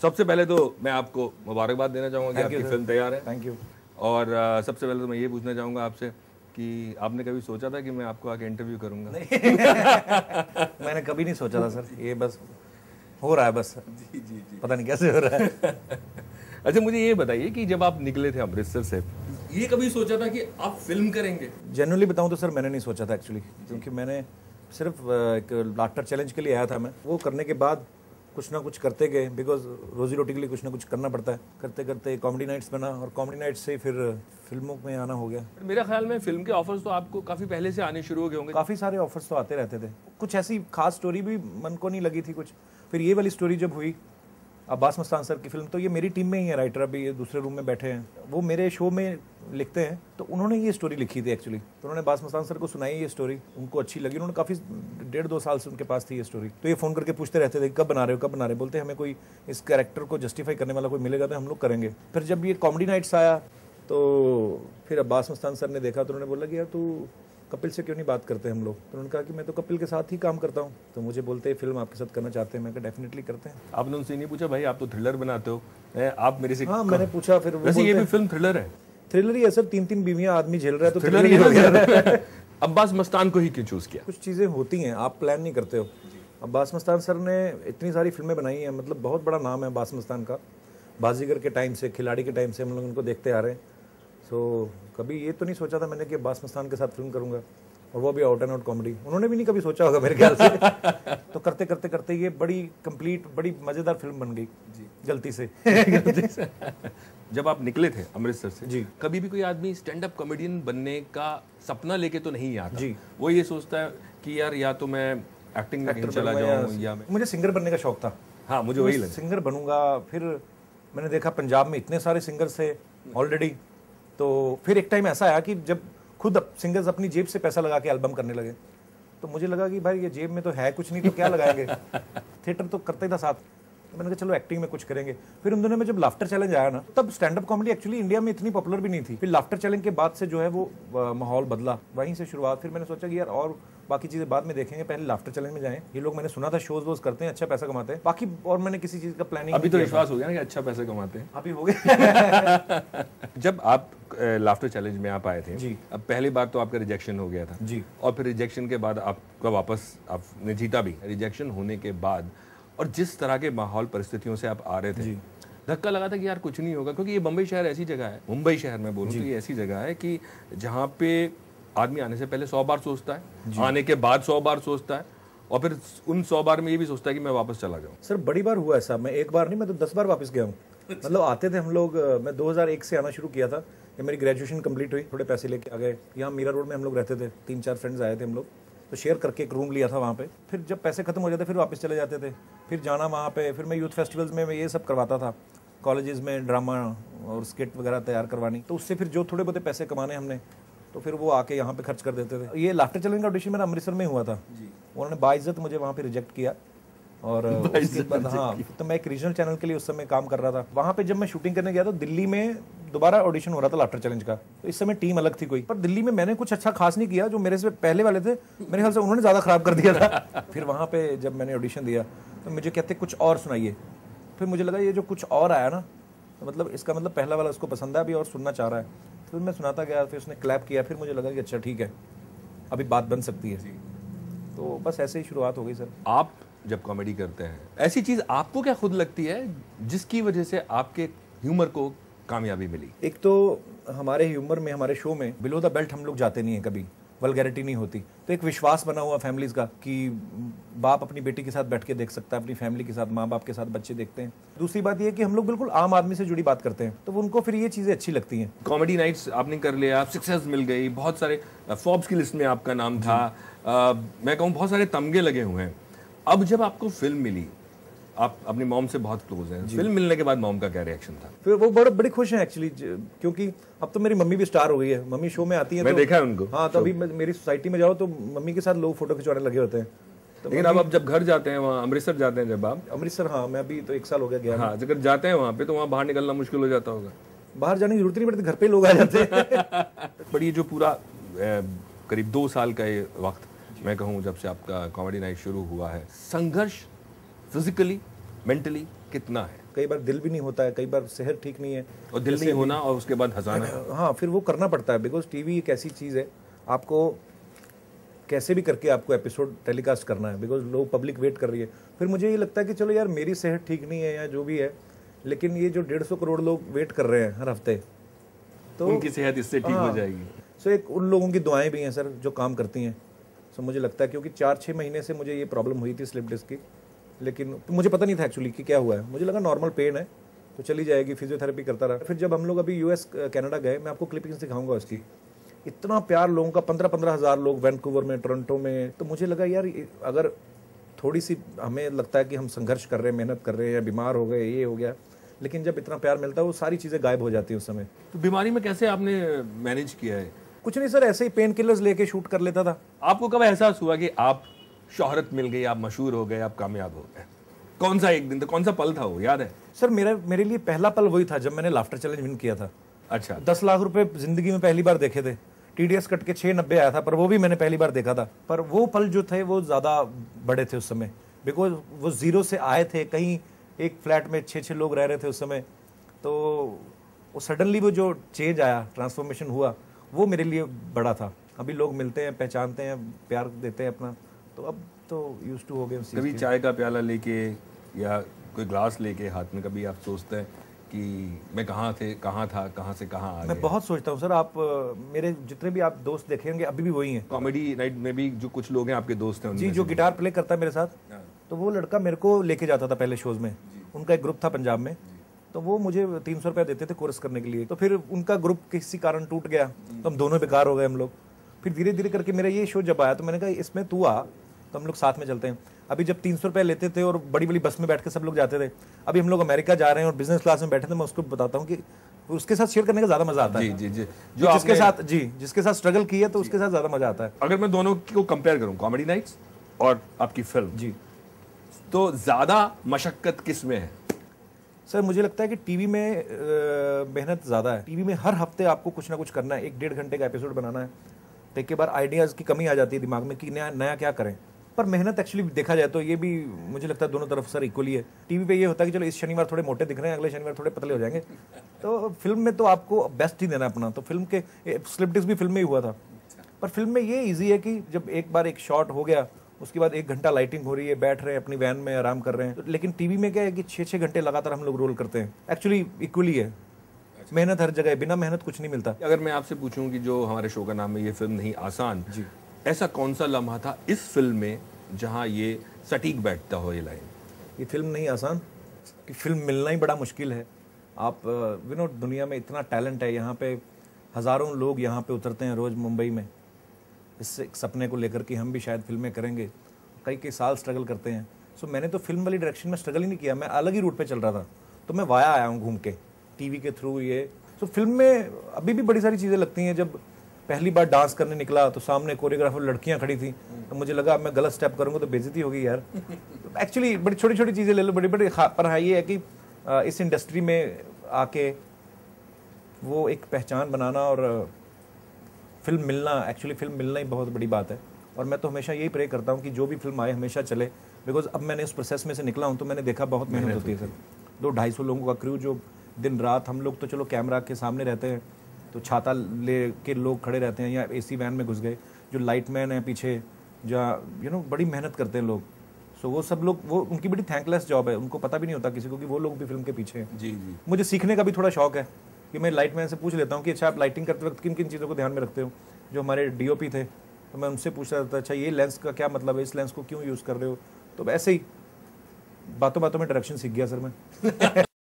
सबसे पहले तो मैं आपको मुबारकबाद देना चाहूँगा कि आपकी फिल्म तैयार है। Thank you. और सबसे पहले तो मैं ये पूछना चाहूँगा आपसे कि आपने कभी सोचा था कि मैं आपको आके इंटरव्यू करूँगा? मैंने कभी नहीं सोचा था सर, ये बस हो रहा है बस। जी जी जी, पता नहीं कैसे हो रहा है। अच्छा मुझे ये बताइए कि जब आप निकले थे अमृतसर से, ये कभी सोचा था कि आप फिल्म करेंगे? जनरली बताऊं तो सर मैंने नहीं सोचा था एक्चुअली, क्योंकि मैंने सिर्फ एक लाफ्टर चैलेंज के लिए आया था। मैं वो करने के बाद कुछ ना कुछ करते गए, बिकॉज रोजी रोटी के लिए कुछ ना कुछ करना पड़ता है। करते करते कॉमेडी नाइट्स बना और कॉमेडी नाइट्स से फिर फिल्मों में आना हो गया। मेरा ख्याल में फिल्म के ऑफर्स तो आपको काफ़ी पहले से आने शुरू हो गए होंगे। काफ़ी सारे ऑफर्स तो आते रहते थे, कुछ ऐसी खास स्टोरी भी मन को नहीं लगी थी कुछ। फिर ये वाली स्टोरी जब हुई अब्बास मस्तान सर की फिल्म, तो ये मेरी टीम में ही है राइटर, अभी ये दूसरे रूम में बैठे हैं, वो मेरे शो में लिखते हैं। तो उन्होंने ये स्टोरी लिखी थी एक्चुअली, तो उन्होंने अब्बास मस्तान सर को सुनाई ये स्टोरी, उनको अच्छी लगी। उन्होंने काफ़ी 1.5-2 साल से उनके पास थी ये स्टोरी, तो ये फ़ोन करके पूछते रहते थे कब बना रहे हो कब बना रहे हो। बोलते हमें कोई इस कैरेक्टर को जस्टिफाई करने वाला कोई मिलेगा तो हम लोग करेंगे। फिर जब ये कॉमेडी नाइट्स आया तो फिर अब्बास मस्तान सर ने देखा तो उन्होंने बोला कि यार तू कपिल से क्यों नहीं बात करते हम लोग। तो उन्होंने कहा कि मैं तो कपिल के साथ ही काम करता हूँ। तो मुझे बोलते हैं फिल्म आपके साथ करना चाहते हैं। मैं कहा डेफिनेटली करते हैं। आपने उनसे नहीं पूछा भाई आप तो थ्रिलर बनाते हो, आप मेरे से? हाँ मैंने पूछा। फिर वैसे ये भी फिल्म थ्रिलर है। थ्रिलर ही है सर, 3-3 बीवियां आदमी झेल रहा है तो थ्रिलर ही हो गया। अब्बास मस्तान को ही क्यों चूज किया? कुछ चीज़ें होती हैं आप प्लान नहीं करते हो। अब्बास मस्तान सर ने इतनी सारी फिल्में बनाई हैं, मतलब बहुत बड़ा नाम है अब्बास मस्तान का। बाजीगर के टाइम से, खिलाड़ी के टाइम से हम लोग उनको देखते आ रहे हैं। सो कभी ये तो नहीं सोचा था मैंने कि अब्बास मस्तान के साथ फिल्म करूंगा, और वो भी आउट एंड आउट कॉमेडी। उन्होंने भी नहीं कभी सोचा होगा मेरे ख्याल से। तो करते करते करते ये बड़ी कंप्लीट बड़ी मज़ेदार फिल्म बन गई जी, गलती से। जब आप निकले थे अमृतसर से जी, कभी भी कोई आदमी स्टैंड अप कॉमेडियन बनने का सपना लेके तो नहीं आता जी। वो ये सोचता है कि यार या तो मैं एक्टिंग में चला जाऊं या मैं... मुझे सिंगर बनने का शौक था। हाँ मुझे वही लगा सिंगर बनूंगा। फिर मैंने देखा पंजाब में इतने सारे सिंगर्स थे ऑलरेडी, तो फिर एक टाइम ऐसा आया कि जब खुद सिंगर्स अपनी जेब से पैसा लगा के एल्बम करने लगे, तो मुझे लगा कि भाई ये जेब में तो है कुछ नहीं तो क्या लगाएंगे। थिएटर तो करते ही था साथ, तो मैंने कहा चलो एक्टिंग में कुछ करेंगे। फिर उन दिनों में जब लाफ्टर चैलेंज आया ना, तब stand up comedy actually India में इतनी पॉपुलर भी नहीं थी। फिर लाफ्टर चैलेंज के बाद से जो है वो माहौल बदला, वहीं से शुरुआत। फिर मैंने सोचा कि यार और बाकी चीज़ें बाद में देखेंगे, पहले लाफ्टर चैलेंज में जाएं। ये लोग मैंने सुना था शोज वोज करते हैं, अच्छा पैसा कमाते हैं। बाकी और मैंने किसी चीज़ का प्लानिंग अभी तो विश्वास हो गया ना कि अच्छा पैसा कमाते हैं। अभी हो गया। जब आप लाफ्टर चैलेंज में आप आए थे जी, अब पहली बार तो आपका रिजेक्शन हो गया था जी, और फिर रिजेक्शन के बाद आपका वापस आपने जीता भी। रिजेक्शन होने के बाद और जिस तरह के माहौल परिस्थितियों से आप आ रहे थे, धक्का लगा था कि यार कुछ नहीं होगा, क्योंकि ये मुंबई शहर ऐसी जगह है, मुंबई शहर में बोलूँ तो ये ऐसी जगह है कि जहाँ पे आदमी आने से पहले 100 बार सोचता है, आने के बाद 100 बार सोचता है, और फिर उन 100 बार में ये भी सोचता है कि मैं वापस चला जाऊँ। सर बड़ी बार हुआ ऐसा, मैं एक बार नहीं मैं तो 10 बार वापस गया हूँ। मतलब आते थे हम लोग, मैं 2001 से आना शुरू किया था, ये मेरी ग्रेजुएशन कंप्लीट हुई, थोड़े पैसे लेके आ गए। यहाँ मीरा रोड में हम लोग रहते थे, 3-4 फ्रेंड्स आए थे हम लोग, तो शेयर करके एक रूम लिया था वहाँ पे। फिर जब पैसे खत्म हो जाते फिर वापस चले जाते थे, फिर जाना वहाँ पे। फिर मैं यूथ फेस्टिवल्स में ये सब करवाता था, कॉलेजेस में ड्रामा और स्किट वगैरह तैयार करवानी, तो उससे फिर जो थोड़े बहुत पैसे कमाने हमने, तो फिर वो आके यहाँ पे खर्च कर देते थे। ये लाफ्टर चैलेंज का ऑडिशन मेरा अमृतसर में हुआ था जी। उन्होंने बाइज्जत मुझे वहाँ पे रिजेक्ट किया, और उसके बाद हाँ, तो मैं एक रीजनल चैनल के लिए उस समय काम कर रहा था। वहाँ पे जब मैं शूटिंग करने गया तो दिल्ली में दोबारा ऑडिशन हो रहा था लाफ्टर चैलेंज का, तो इस समय टीम अलग थी कोई, पर दिल्ली में मैंने कुछ अच्छा खास नहीं किया। जो मेरे से पहले वाले थे मेरे ख्याल से उन्होंने ज़्यादा खराब कर दिया था। फिर वहाँ पे जब मैंने ऑडिशन दिया तो मुझे कहते कुछ और सुनाइए। फिर मुझे लगा ये जो कुछ और आया ना, तो मतलब इसका मतलब पहला वाला उसको पसंद है, अभी और सुनना चाह रहा है। फिर मैं सुनाता गया, फिर उसने क्लैप किया, फिर मुझे लगा कि अच्छा ठीक है अभी बात बन सकती है। तो बस ऐसे ही शुरुआत हो गई सर। आप जब कॉमेडी करते हैं, ऐसी चीज आपको क्या खुद लगती है जिसकी वजह से आपके ह्यूमर को कामयाबी मिली? एक तो हमारे ह्यूमर में, हमारे शो में बिलो द बेल्ट हम लोग जाते नहीं है, कभी वल्गैरिटी नहीं होती। तो एक विश्वास बना हुआ फैमिलीज का कि बाप अपनी बेटी के साथ बैठ के देख सकता है, अपनी फैमिली के साथ, माँ बाप के साथ बच्चे देखते हैं। दूसरी बात ये है कि हम लोग बिल्कुल आम आदमी से जुड़ी बात करते हैं, तो उनको फिर ये चीज़ें अच्छी लगती हैं। कॉमेडी नाइट्स आपने कर लिया, आप सक्सेस मिल गई, बहुत सारे फोर्ब्स की लिस्ट में आपका नाम था, मैं कहूँ बहुत सारे तमगे लगे हुए हैं। अब जब आपको फिल्म मिली, आप अपनी मॉम से बहुत क्लोज हैं, फिल्म मिलने के बाद मॉम का क्या रिएक्शन था? फिर वो बड़े खुश हैं एक्चुअली, क्योंकि अब तो मेरी मम्मी भी स्टार हो गई है। मम्मी शो में आती है, मैं देखा है उनको। हाँ, तो अभी मेरी सोसाइटी में जाओ तो मम्मी के साथ लोग फोटो खिंचवाने लगे होते हैं। तो लेकिन अब आप जब घर जाते हैं, वहाँ अमृतसर जाते हैं जब आप? अमृतसर, हाँ, मैं अभी तो 1 साल हो गया। हाँ, अगर जाते हैं वहाँ पे तो वहाँ बाहर निकलना मुश्किल हो जाता होगा? बाहर जाने की जरूरत नहीं पड़ती, घर पे लोग आ जाते हैं। बट ये जो पूरा करीब 2 साल का ये वक्त, मैं कहूँ जब से आपका कॉमेडी नाइट शुरू हुआ है, संघर्ष फिजिकली मेंटली कितना है? कई बार दिल भी नहीं होता है, कई बार सेहत ठीक नहीं है और दिल नहीं होना और उसके बाद हंसाना। हाँ, फिर वो करना पड़ता है, बिकॉज टीवी एक ऐसी चीज़ है, आपको कैसे भी करके आपको एपिसोड टेलीकास्ट करना है, बिकॉज लोग पब्लिक वेट कर रही है। फिर मुझे ये लगता है कि चलो यार मेरी सेहत ठीक नहीं है या जो भी है, लेकिन ये जो 150 करोड़ लोग वेट कर रहे हैं हर हफ्ते, तो उनकी सेहत इससे ठीक हो जाएगी। सो एक उन लोगों की दुआएं भी हैं सर जो काम करती हैं। सो मुझे लगता है, क्योंकि 4-6 महीने से मुझे ये प्रॉब्लम हुई थी स्लिप डिस्क की, लेकिन मुझे पता नहीं था एक्चुअली कि क्या हुआ है। मुझे लगा नॉर्मल पेन है तो चली जाएगी, फिजियोथेरेपी करता रहा। फिर जब हम लोग अभी US कनाडा गए, मैं आपको क्लिपिंग्स दिखाऊंगा उसकी, इतना प्यार लोगों का, 15-15 हज़ार लोग वैंकूवर में, टोरंटो में। तो मुझे लगा यार अगर थोड़ी सी हमें लगता है कि हम संघर्ष कर रहे हैं, मेहनत कर रहे हैं, या बीमार हो गए, ये हो गया, लेकिन जब इतना प्यार मिलता है वो सारी चीज़ें गायब हो जाती हैं उस समय। तो बीमारी में कैसे आपने मैनेज किया है? कुछ नहीं सर, ऐसे ही पेन किलर्स लेके शूट कर लेता था। आपको कब एहसास हुआ कि आप शोहरत मिल गई, आप मशहूर हो गए, आप कामयाब हो गए? कौन सा एक दिन था, कौन सा पल था वो, याद है? सर मेरे लिए पहला पल वही था जब मैंने लाफ्टर चैलेंज विन किया था। अच्छा। 10 लाख रुपए जिंदगी में पहली बार देखे थे। TDS कट के 690 आया था, पर वो भी मैंने पहली बार देखा था। पर वो पल जो थे वो ज़्यादा बड़े थे उस समय, बिकॉज वो जीरो से आए थे, कहीं एक फ्लैट में 6-6 लोग रह रहे थे उस समय। तो वो सडनली वो जो चेंज आया, ट्रांसफॉर्मेशन हुआ, वो मेरे लिए बड़ा था। अभी लोग मिलते हैं, पहचानते हैं, प्यार देते हैं अपना, तो अब तो यूज्ड टू हो गए। कभी चाय का प्याला लेके या कोई ग्लास लेके हाथ में, कभी आप सोचते हैं कि मैं कहाँ था, कहाँ से कहाँ आ गए? मैं बहुत सोचता हूँ सर। आप मेरे जितने भी आप दोस्त देखेंगे अभी भी वही हैं। कॉमेडी नाइट में भी जो कुछ लोग हैं आपके दोस्त हैं जी, जो गिटार प्ले करता है मेरे साथ, तो वो लड़का मेरे को लेके जाता था पहले शोज में। उनका एक ग्रुप था पंजाब में, तो वो मुझे 300 रुपया देते थे कोरस करने के लिए। तो फिर उनका ग्रुप किसी कारण टूट गया, तो हम दोनों बेकार हो गए हम लोग। फिर धीरे धीरे करके मेरा ये शो जब आया, तो मैंने कहा इसमें तू आ, तो हम लोग साथ में चलते हैं। अभी जब 300 रुपये लेते थे और बड़ी बड़ी बस में बैठ के सब लोग जाते थे, अभी हम लोग अमेरिका जा रहे हैं और बिजनेस क्लास में बैठे थे, मैं उसको बताता हूँ कि उसके साथ शेयर करने का ज्यादा मजा आता है। जी। जो जिसके साथ स्ट्रगल की है, तो उसके साथ ज्यादा मजा आता है। अगर मैं दोनों को कंपेयर करूं, कॉमेडी नाइट्स और आपकी फिल्म, जी, तो ज्यादा मशक्कत किस में है? सर मुझे लगता है कि टीवी में मेहनत ज़्यादा है। टीवी में हर हफ्ते आपको कुछ ना कुछ करना है, 1-1.5 घंटे का एपिसोड बनाना है। तो एक के बार आइडियाज़ की कमी आ जाती है दिमाग में कि नया क्या करें। पर मेहनत एक्चुअली देखा जाए तो ये भी मुझे लगता है दोनों तरफ सर इक्वली है। टीवी पे ये होता है कि चलो इस शनिवार थोड़े मोटे दिख रहे हैं, अगले शनिवार थोड़े पतले हो जाएंगे। तो फिल्म में तो आपको बेस्ट ही देना अपना। तो फिल्म के स्लिप डिस्क भी फिल्म में ही हुआ था। पर फिल्म में ये ईजी है कि जब एक बार एक शॉट हो गया, उसके बाद 1 घंटा लाइटिंग हो रही है, बैठ रहे हैं अपनी वैन में, आराम कर रहे हैं। लेकिन टीवी में क्या है कि 6-6 घंटे लगातार हम लोग रोल करते हैं। एक्चुअली इक्वली है, मेहनत हर जगह है, बिना मेहनत कुछ नहीं मिलता। अगर मैं आपसे पूछूं कि जो हमारे शो का नाम है ये फिल्म नहीं आसान, जी, ऐसा कौन सा लम्हा था इस फिल्म में जहां ये सटीक बैठता हो ये लाइन? ये फिल्म नहीं आसान, कि फिल्म मिलना ही बड़ा मुश्किल है। आप दुनिया में इतना टैलेंट है, यहाँ पे हज़ारों लोग यहाँ पे उतरते हैं रोज़ मुंबई में, इस सपने को लेकर कि हम भी शायद फिल्में करेंगे। कई साल स्ट्रगल करते हैं। सो मैंने तो फिल्म वाली डायरेक्शन में स्ट्रगल ही नहीं किया, मैं अलग ही रूट पे चल रहा था। तो मैं वाया आया हूँ घूम के टीवी के थ्रू ये। सो फिल्म में अभी भी बड़ी सारी चीज़ें लगती हैं। जब पहली बार डांस करने निकला तो सामने कोरियोग्राफर लड़कियाँ खड़ी थी, तो मुझे लगा अब मैं गलत स्टेप करूँगा तो बेइज्जती होगी यार। एक्चुअली बड़ी छोटी छोटी चीज़ें ले लो, बड़ी बड़ी। पर हाँ ये है कि इस इंडस्ट्री में आके वो एक पहचान बनाना और फिल्म मिलना, एक्चुअली फिल्म मिलना ही बहुत बड़ी बात है। और मैं तो हमेशा यही प्रे करता हूँ कि जो भी फिल्म आए हमेशा चले, बिकॉज अब मैंने उस प्रोसेस में से निकला हूँ तो मैंने देखा बहुत मेहनत होती है सर। 200-250 लोगों का क्रू जो दिन रात, हम लोग तो चलो कैमरा के सामने रहते हैं तो छाता ले के लोग खड़े रहते हैं, या AC वैन में घुस गए, जो लाइटमैन है पीछे, जहाँ बड़ी मेहनत करते हैं लोग। सो वो सब लोग, वो उनकी बड़ी थैंकलेस जॉब है, उनको पता भी नहीं होता किसी को कि वो लोग भी फिल्म के पीछे हैं। जी जी। मुझे सीखने का भी थोड़ा शौक है कि मैं लाइटमैन से पूछ लेता हूँ कि अच्छा आप लाइटिंग करते वक्त किन किन चीज़ों को ध्यान में रखते हो। जो हमारे DOP थे, तो मैं उनसे पूछ रहा था, अच्छा ये लेंस का क्या मतलब है, इस लेंस को क्यों यूज़ कर रहे हो। तो ऐसे ही बातों बातों में डायरेक्शन सीख गया सर मैं।